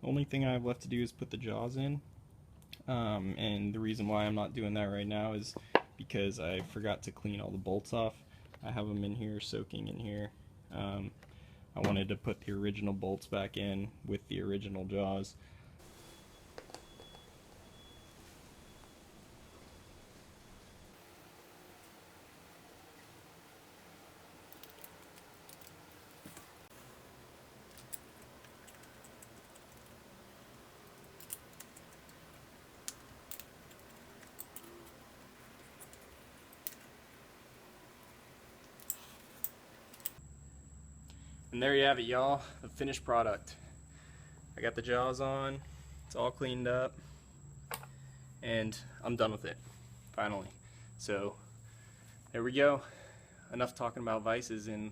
Only thing I have left to do is put the jaws in. And the reason why I'm not doing that right now is because I forgot to clean all the bolts off. I have them in here, soaking in here. I wanted to put the original bolts back in with the original jaws. And there you have it, y'all, the finished product. I got the jaws on, it's all cleaned up, and I'm done with it, finally. So, there we go. Enough talking about vices, and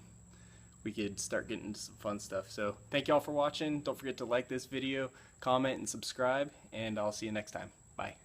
we could start getting into some fun stuff. So, thank y'all for watching. Don't forget to like this video, comment, and subscribe, and I'll see you next time. Bye.